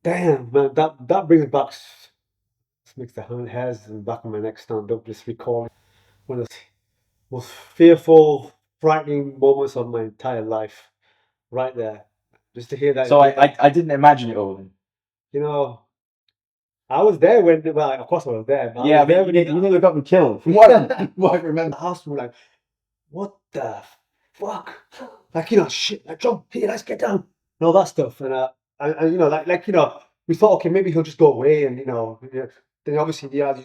Damn, man, that brings back, makes the hairs in the back of my neck stand up just recalling one of the most fearful, frightening moments of my entire life. Right there, just to hear So that, I didn't imagine it all. you know, I was there when, well, of course I was there, but I Yeah, was I mean, there when he, you nearly got me killed. From what, what I remember. the house, we were like, what the fuck? Like, shit, like, jump here, let's get down, and all that stuff. And we thought, okay, maybe he'll just go away, and, yeah, then obviously, yeah,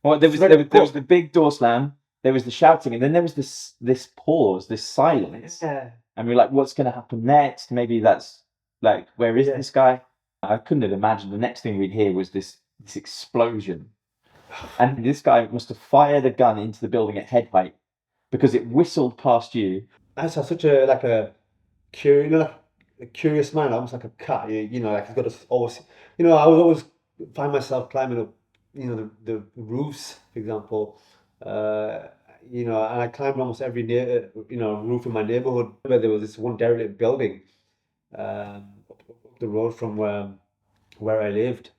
Well, it's very there was quick. the big door slam, there was the shouting, and then there was this pause, this silence, Yeah, and we're like, what's going to happen next? Maybe that's like, where is yeah. this guy? I couldn't have imagined the next thing we'd hear was this explosion, and this guy must have fired a gun into the building at head height because it whistled past you. I just have such a, like curious, like a curious mind, almost like a cat. Like he's got to always, I would always find myself climbing up, the roofs, for example. Uh, and I climbed almost every roof in my neighborhood. Where there was this one derelict building, up the road from where I lived,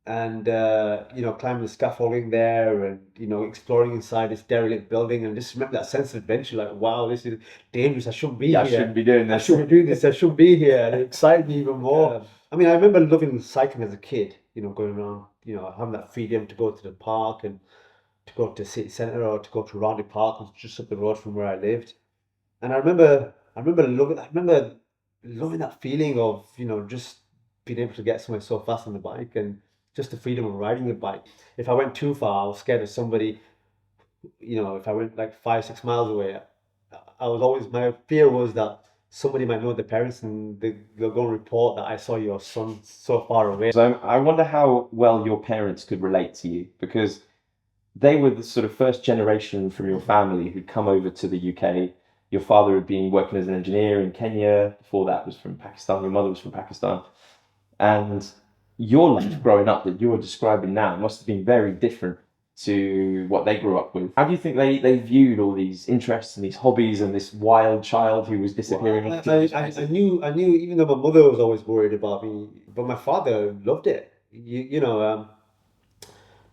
and climbing the scaffolding there, and exploring inside this derelict building, and just remember that sense of adventure, like, wow, this is dangerous, I shouldn't be Yeah, I shouldn't here, be doing I this. shouldn't do this, I shouldn't be here, and it excited me even more. I mean, I remember loving cycling as a kid, going around, having that freedom to go to the park, and to go to city centre, or to go to Roundy Park, which was just up the road from where I lived. And I remember loving that feeling of, just being able to get somewhere so fast on the bike, and just the freedom of riding the bike. If I went too far, I was scared of somebody, if I went like 5, 6 miles away, my fear was that somebody might know the parents, and they'll go and report that I saw your son so far away. So I wonder how well your parents could relate to you because they were the sort of first generation from your family who'd come over to the UK. Your father had been working as an engineer in Kenya. Before that was from Pakistan. Your mother was from Pakistan. And your life growing up that you're describing now must have been very different to what they grew up with. How do you think they viewed all these interests and these hobbies and this wild child who was disappearing Well, off to these I knew, even though my mother was always worried about me, but my father loved it.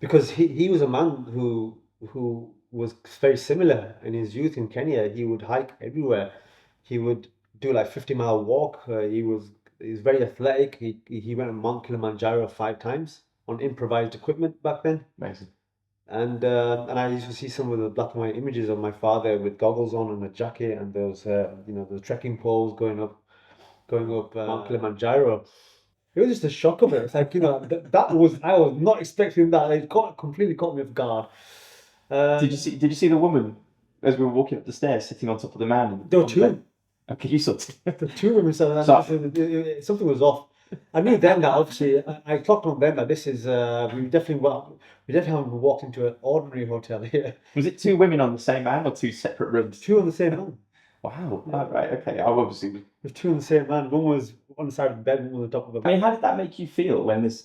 Because he was a man who was very similar in his youth in Kenya. He would hike everywhere. He would do like 50-mile walk. He was very athletic. He went on Mount Kilimanjaro 5 times on improvised equipment back then. Amazing. And I used to see some of the black and white images of my father with goggles on and a jacket, and those the trekking poles going up Mount Kilimanjaro. It was just a shock of it. It's like, I was not expecting that. It completely caught me off guard. Did you see the woman as we were walking up the stairs sitting on top of the man There were on the bed? two. Okay, you saw it. The two women said that So something was off. I knew then that, obviously, I clocked on then that this is we definitely haven't walked into an ordinary hotel here. was it two women on the same man or two separate rooms? Two on the same man. Wow. Oh, right. Okay. I obviously. There's two on the same man. One was on the side of the bed, one was on the top of the I bed. mean, how did that make you feel when this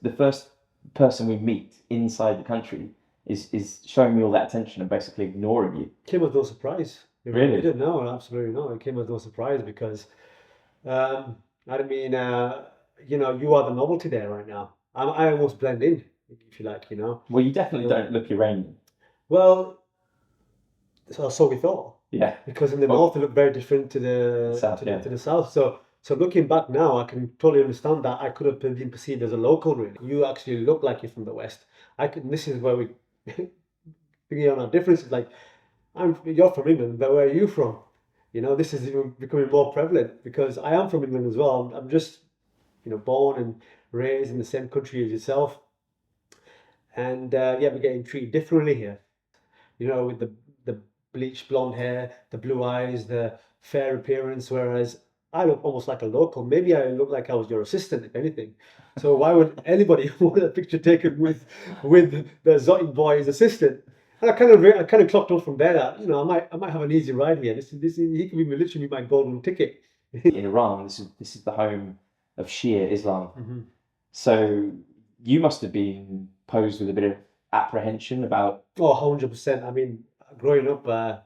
the first person we meet inside the country is showing me all that attention and basically ignoring you? Came as no surprise. It really Really? did. No, absolutely no. It came as no surprise because, um, I mean, you are the novelty there right now. I almost blend in, if you like, Well, you definitely don't look Iranian. Well, so we thought, Yeah. because in the Well, north it looked very different to the South. to the, Yeah. to the south. So looking back now, I can totally understand that I could have been perceived as a local. Really, you actually look like you're from the west. I could. This is where we figure out our differences. Like, you're from England, but where are you from? This is even becoming more prevalent because I am from England as well. I'm just, born and raised in the same country as yourself, and yeah, we're getting treated differently here. With the bleached blonde hair, the blue eyes, the fair appearance, whereas I look almost like a local. Maybe I look like I was your assistant, if anything. So why would anybody want a picture taken with the exotic boy's assistant? And I kind of clocked on from there that, I might have an easy ride here. He could be literally my golden ticket. In Iran, this is the home of Shia Islam. Hmm. So you must have been posed with a bit of apprehension about. Oh, 100%. I mean, growing up, I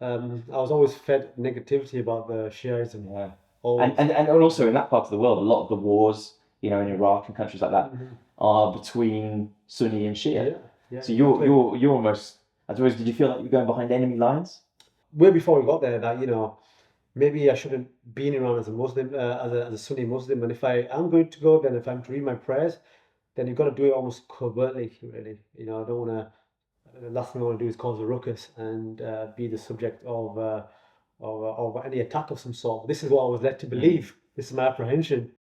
was always fed negativity about the Shiites and Yeah. all. And also in that part of the world, a lot of the wars you know, in Iraq and countries like that, are between Sunni and Shia. Yeah, yeah. So exactly. you're almost, I suppose, did you feel like you were going behind enemy lines? Way before we got there, that maybe I shouldn't be in Iran as a Muslim, as a Sunni Muslim, and if I am going to go, then if I'm to read my prayers, then you've got to do it almost covertly, really. I don't want to. The last thing I want to do is cause a ruckus and be the subject of any attack of some sort. This is what I was led to believe. This is my apprehension.